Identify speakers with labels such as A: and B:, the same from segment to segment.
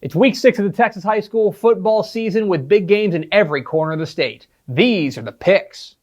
A: It's week 6 of the Texas high school football season with big games in every corner of the state. These are the picks.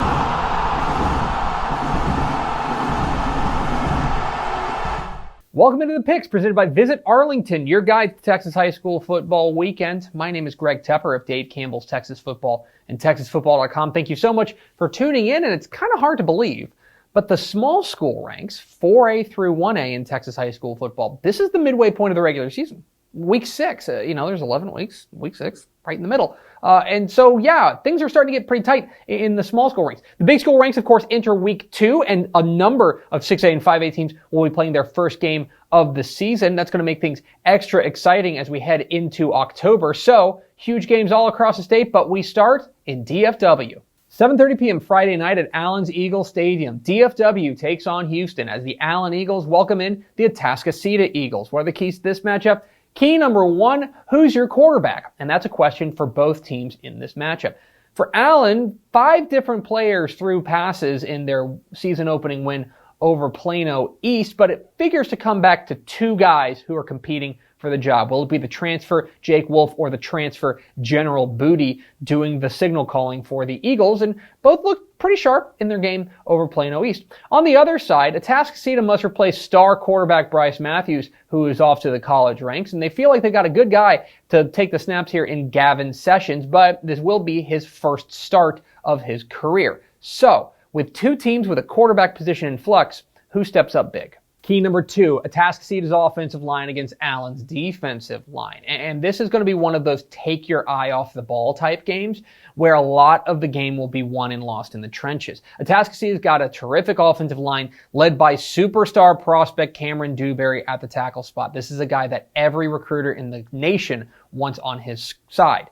A: Welcome into the picks presented by Visit Arlington, your guide to Texas high school football weekend. My name is Greg Tepper of Dade Campbell's Texas Football and TexasFootball.com. Thank you so much for tuning in, and it's kind of hard to believe, but the small school ranks, 4A through 1A in Texas high school football, this is the midway point of the regular season. Week 6, there's 11 weeks, week 6, right in the middle. And so, things are starting to get pretty tight in the small school ranks. The big school ranks, of course, enter week 2, and a number of 6A and 5A teams will be playing their first game of the season. That's going to make things extra exciting as we head into October. So, huge games all across the state, but we start in DFW. 7:30 p.m. Friday night at Allen's Eagle Stadium. DFW takes on Houston as the Allen Eagles welcome in the Atascocita Eagles. What are the keys to this matchup? Key number 1, who's your quarterback? And that's a question for both teams in this matchup. For Allen, 5 different players threw passes in their season opening win over Plano East, but it figures to come back to 2 guys who are competing for the job. Will it be the transfer Jake Wolf or the transfer General Booty doing the signal calling for the Eagles? And both look pretty sharp in their game over Plano East. On the other side, Atascocita must replace star quarterback Bryce Matthews, who is off to the college ranks, and they feel like they've got a good guy to take the snaps here in Gavin Sessions, but this will be his first start of his career. So, with 2 teams with a quarterback position in flux, who steps up big? Key number 2, Atascocita's offensive line against Allen's defensive line. And this is going to be one of those take your eye off the ball type games where a lot of the game will be won and lost in the trenches. Atascocita's got a terrific offensive line led by superstar prospect Cameron Dewberry at the tackle spot. This is a guy that every recruiter in the nation wants on his side.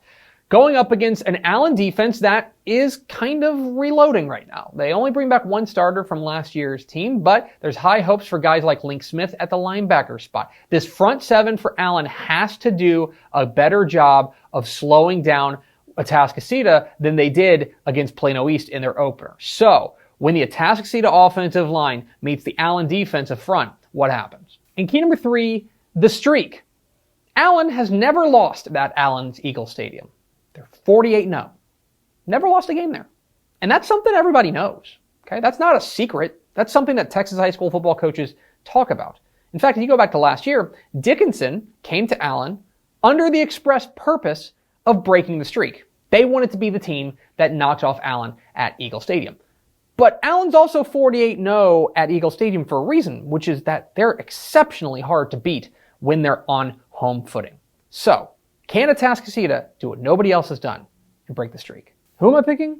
A: Going up against an Allen defense that is kind of reloading right now. They only bring back 1 starter from last year's team, but there's high hopes for guys like Link Smith at the linebacker spot. This front 7 for Allen has to do a better job of slowing down Atascocita than they did against Plano East in their opener. So, when the Atascocita offensive line meets the Allen defensive front, what happens? And key number 3, the streak. Allen has never lost at Allen's Eagle Stadium. They're 48-0. Never lost a game there. And that's something everybody knows. Okay? That's not a secret. That's something that Texas high school football coaches talk about. In fact, if you go back to last year, Dickinson came to Allen under the express purpose of breaking the streak. They wanted to be the team that knocks off Allen at Eagle Stadium. But Allen's also 48-0 at Eagle Stadium for a reason, which is that they're exceptionally hard to beat when they're on home footing. So, can Atascocita do what nobody else has done and break the streak? Who am I picking?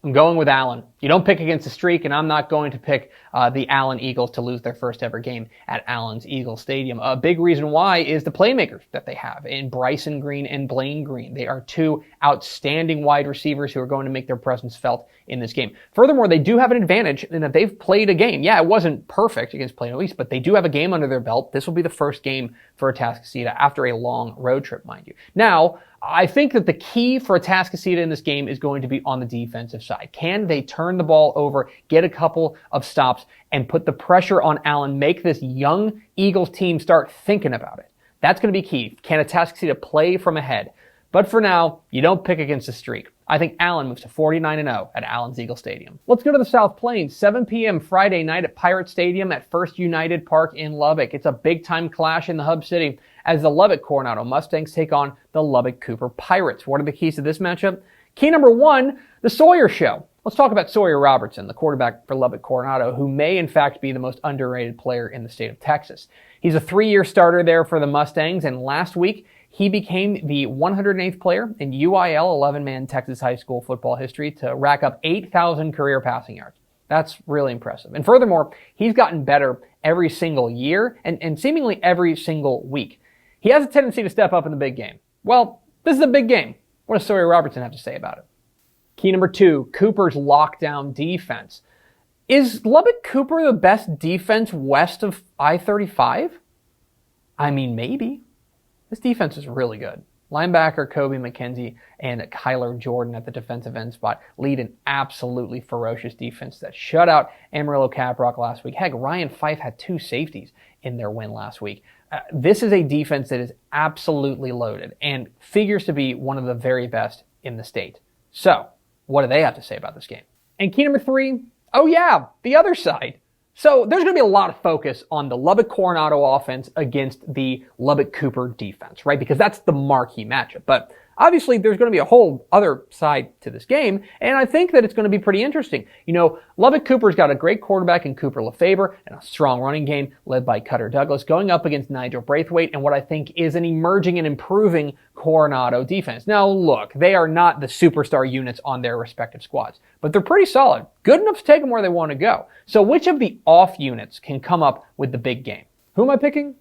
A: I'm going with Allen. You don't pick against the streak, and I'm not going to pick the Allen Eagles to lose their first ever game at Allen's Eagle Stadium. A big reason why is the playmakers that they have in Bryson Green and Blaine Green. They are 2 outstanding wide receivers who are going to make their presence felt in this game. Furthermore, they do have an advantage in that they've played a game. Yeah, it wasn't perfect against Plano East, but they do have a game under their belt. This will be the first game for Atascocita after a long road trip, mind you. Now, I think that the key for Atascocita in this game is going to be on the defensive side. Can they turn the ball over, get a couple of stops, and put the pressure on Allen, make this young Eagles team start thinking about it? That's going to be key. Can Atascocita play from ahead? But for now, you don't pick against the streak. I think Allen moves to 49-0 at Allen's Eagle Stadium. Let's go to the South Plains. 7 p.m. Friday night at Pirate Stadium at First United Park in Lubbock. It's a big-time clash in the Hub City as the Lubbock Coronado Mustangs take on the Lubbock Cooper Pirates. What are the keys to this matchup? Key number 1, the Sawyer Show. Let's talk about Sawyer Robertson, the quarterback for Lubbock Coronado, who may in fact be the most underrated player in the state of Texas. He's a 3-year starter there for the Mustangs, and last week he became the 108th player in UIL 11-man Texas high school football history to rack up 8,000 career passing yards. That's really impressive. And furthermore, he's gotten better every single year and seemingly every single week. He has a tendency to step up in the big game. Well, this is a big game. What does Sawyer Robertson have to say about it? Key number 2, Cooper's lockdown defense. Is Lubbock Cooper the best defense west of I-35? I mean, maybe. This defense is really good. Linebacker Kobe McKenzie and Kyler Jordan at the defensive end spot lead an absolutely ferocious defense that shut out Amarillo Caprock last week. Heck, Ryan Fife had 2 safeties in their win last week. This is a defense that is absolutely loaded and figures to be one of the very best in the state. So, what do they have to say about this game? And key number 3, oh yeah, the other side. So there's going to be a lot of focus on the Lubbock Coronado offense against the Lubbock Cooper defense, right? Because that's the marquee matchup. But obviously, there's going to be a whole other side to this game, and I think that it's going to be pretty interesting. You know, Lubbock Cooper's got a great quarterback in Cooper Lefebvre and a strong running game led by Cutter Douglas going up against Nigel Braithwaite and what I think is an emerging and improving Coronado defense. Now, look, they are not the superstar units on their respective squads, but they're pretty solid, good enough to take them where they want to go. So which of the off units can come up with the big game? Who am I picking?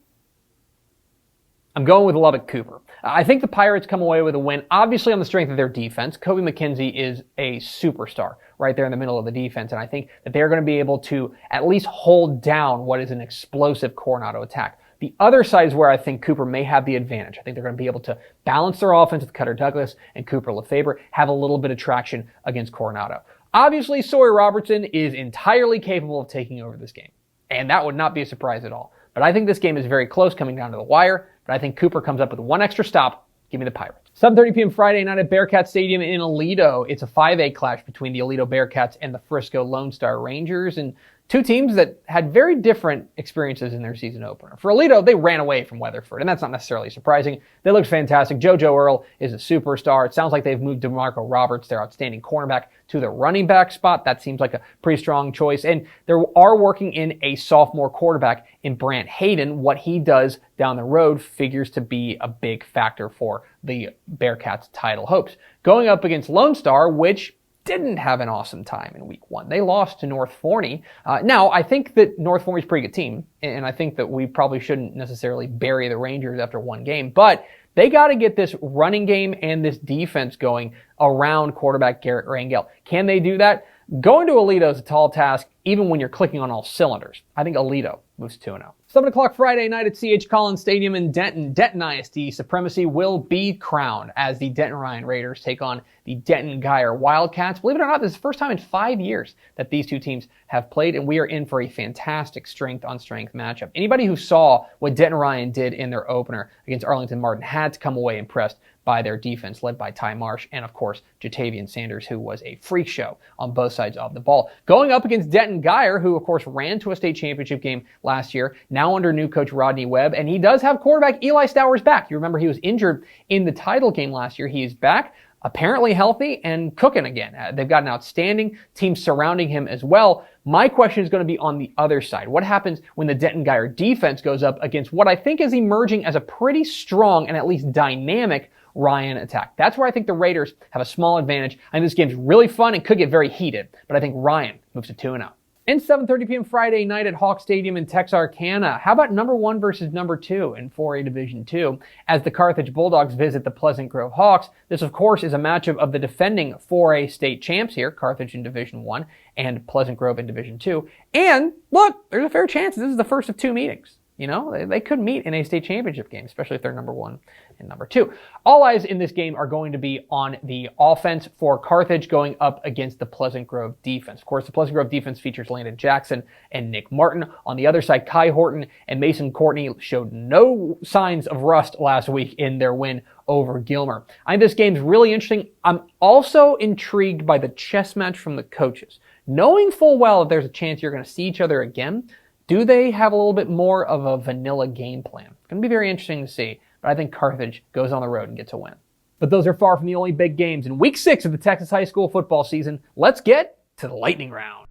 A: I'm going with Lubbock Cooper. I think the Pirates come away with a win, obviously on the strength of their defense. Kobe McKenzie is a superstar right there in the middle of the defense, and I think that they're going to be able to at least hold down what is an explosive Coronado attack. The other side is where I think Cooper may have the advantage. I think they're going to be able to balance their offense with Cutter Douglas and Cooper Lefebvre, have a little bit of traction against Coronado. Obviously, Sawyer Robertson is entirely capable of taking over this game, and that would not be a surprise at all. But I think this game is very close coming down to the wire, but I think Cooper comes up with one extra stop. Give me the Pirates. 7:30 p.m. Friday night at Bearcat Stadium in Aledo. It's a 5A clash between the Aledo Bearcats and the Frisco Lone Star Rangers, and two teams that had very different experiences in their season opener. For Aledo, they ran away from Weatherford, and that's not necessarily surprising. They looked fantastic. JoJo Earl is a superstar. It sounds like they've moved DeMarco Roberts, their outstanding cornerback, to the running back spot. That seems like a pretty strong choice. And they are working in a sophomore quarterback in Brant Hayden. What he does down the road figures to be a big factor for the Bearcats' title hopes. Going up against Lone Star, which didn't have an awesome time in week 1. They lost to North Forney. Now, I think that North Forney's a pretty good team, and I think that we probably shouldn't necessarily bury the Rangers after one game, but they got to get this running game and this defense going around quarterback Garrett Rangel. Can they do that? Going to Aledo is a tall task, even when you're clicking on all cylinders. I think Aledo moves 2-0. 7 o'clock Friday night at C.H. Collins Stadium in Denton. Denton ISD supremacy will be crowned as the Denton Ryan Raiders take on the Denton Geyer Wildcats. Believe it or not, this is the first time in 5 years that these two teams have played, and we are in for a fantastic strength-on-strength matchup. Anybody who saw what Denton Ryan did in their opener against Arlington Martin had to come away impressed by their defense, led by Ty Marsh and, of course, Jatavian Sanders, who was a freak show on both sides of the ball. Going up against Denton Geyer, who, of course, ran to a state championship game last year, now under new coach Rodney Webb, and he does have quarterback Eli Stowers back. You remember he was injured in the title game last year. He is back, apparently healthy, and cooking again. They've got an outstanding team surrounding him as well. My question is going to be on the other side. What happens when the Denton Geyer defense goes up against what I think is emerging as a pretty strong and at least dynamic Ryan attack? That's where I think the Raiders have a small advantage. I think this game's really fun and could get very heated, but I think Ryan moves to 2-0. And 7:30 p.m. Friday night at Hawk Stadium in Texarkana. How about number 1 versus number 2 in 4A Division II as the Carthage Bulldogs visit the Pleasant Grove Hawks? This, of course, is a matchup of the defending 4A state champs here, Carthage in Division I and Pleasant Grove in Division II. And look, there's a fair chance this is the first of 2 meetings. You know, they could meet in a state championship game, especially if they're number 1 and number 2. All eyes in this game are going to be on the offense for Carthage going up against the Pleasant Grove defense. Of course, the Pleasant Grove defense features Landon Jackson and Nick Martin. On the other side, Kai Horton and Mason Courtney showed no signs of rust last week in their win over Gilmer. I think this game's really interesting. I'm also intrigued by the chess match from the coaches. Knowing full well that there's a chance you're going to see each other again, do they have a little bit more of a vanilla game plan? It's going to be very interesting to see, but I think Carthage goes on the road and gets a win. But those are far from the only big games. In week 6 of the Texas high school football season, let's get to the lightning round.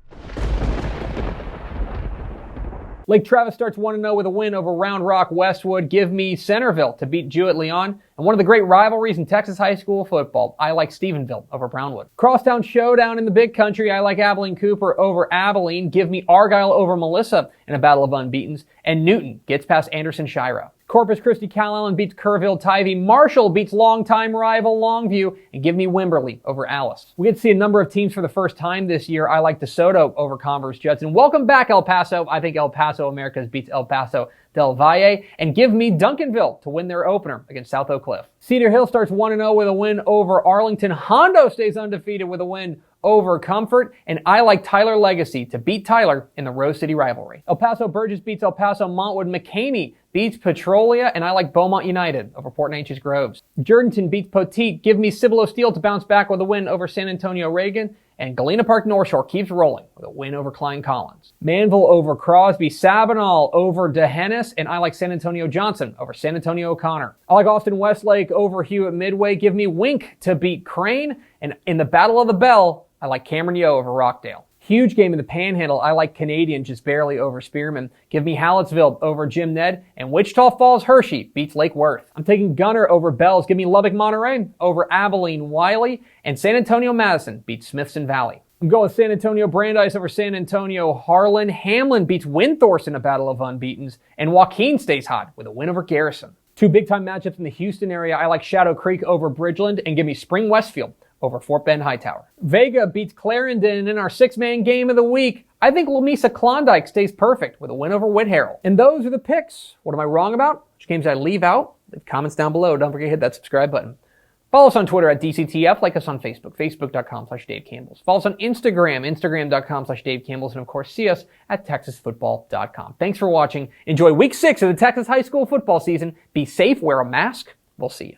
A: Lake Travis starts 1-0 with a win over Round Rock Westwood. Give me Centerville to beat Jewett-Leon. And one of the great rivalries in Texas high school football, I like Stephenville over Brownwood. Crosstown showdown in the Big Country, I like Abilene Cooper over Abilene. Give me Argyle over Melissa in a battle of unbeatens. And Newton gets past Anderson Shira. Corpus Christi Calallen beats Kerrville Tivy. Marshall beats longtime rival Longview. And give me Wimberley over Alice. We get to see a number of teams for the first time this year. I like DeSoto over Converse Judson. Welcome back, El Paso. I think El Paso Americas beats El Paso Del Valle, and give me Duncanville to win their opener against South Oak Cliff. Cedar Hill starts 1-0 with a win over Arlington. Hondo stays undefeated with a win over Comfort, and I like Tyler Legacy to beat Tyler in the Rose City rivalry. El Paso Burgess beats El Paso Montwood. McCamey beats Petrolia, and I like Beaumont United over Port Neches Groves. Jordanton beats Poteet. Give me Cibolo Steel to bounce back with a win over San Antonio Reagan. And Galena Park North Shore keeps rolling with a win over Klein Collins. Manville over Crosby. Sabinal over DeHennis. And I like San Antonio Johnson over San Antonio O'Connor. I like Austin Westlake over Hewitt Midway. Give me Wink to beat Crane. And in the Battle of the Bell, I like Cameron Yo over Rockdale. Huge game in the Panhandle. I like Canadian just barely over Spearman. Give me Hallettsville over Jim Ned. And Wichita Falls Hershey beats Lake Worth. I'm taking Gunner over Bells. Give me Lubbock Monterey over Abilene Wiley. And San Antonio Madison beats Smithson Valley. I'm going with San Antonio Brandeis over San Antonio Harlan. Hamlin beats Windthorst in a battle of unbeatens. And Joaquin stays hot with a win over Garrison. Two big-time matchups in the Houston area. I like Shadow Creek over Bridgeland. And give me Spring Westfield over Fort Bend Hightower. Vega beats Clarendon in our six-man game of the week. I think Lamesa Klondike stays perfect with a win over Whit Harrell. And those are the picks. What am I wrong about? Which games did I leave out? Leave comments down below. Don't forget to hit that subscribe button. Follow us on Twitter at DCTF. Like us on Facebook, facebook.com/Dave Campbells. Follow us on Instagram, instagram.com/Dave Campbells. And of course, see us at texasfootball.com. Thanks for watching. Enjoy week 6 of the Texas high school football season. Be safe, wear a mask. We'll see you.